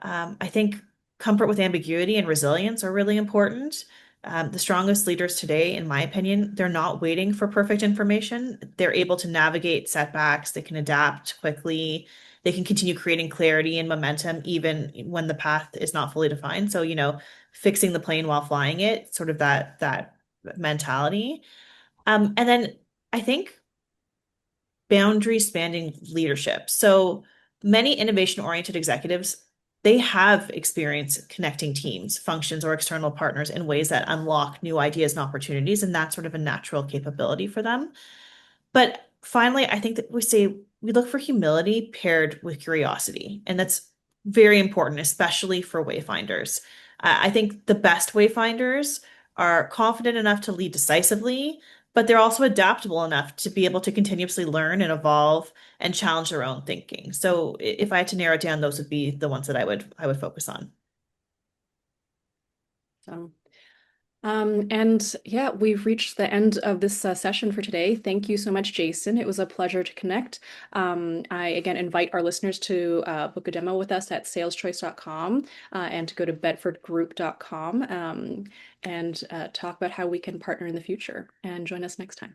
I think comfort with ambiguity and resilience are really important. The strongest leaders today, in my opinion, they're not waiting for perfect information. They're able to navigate setbacks, they can adapt quickly, they can continue creating clarity and momentum even when the path is not fully defined. So, fixing the plane while flying it, sort of that mentality. And then I think boundary spanning leadership. So many innovation-oriented executives, they have experience connecting teams, functions, or external partners in ways that unlock new ideas and opportunities, and that's sort of a natural capability for them. But finally, I think that we look for humility paired with curiosity, and that's very important, especially for wayfinders. I think the best wayfinders are confident enough to lead decisively, but they're also adaptable enough to be able to continuously learn and evolve and challenge their own thinking. So if I had to narrow it down, those would be the ones that I would focus on. So, and yeah, we've reached the end of this session for today. Thank you so much, Jason. It was a pleasure to connect. I again invite our listeners to book a demo with us at saleschoice.com and to go to bedfordgroup.com and talk about how we can partner in the future. And join us next time.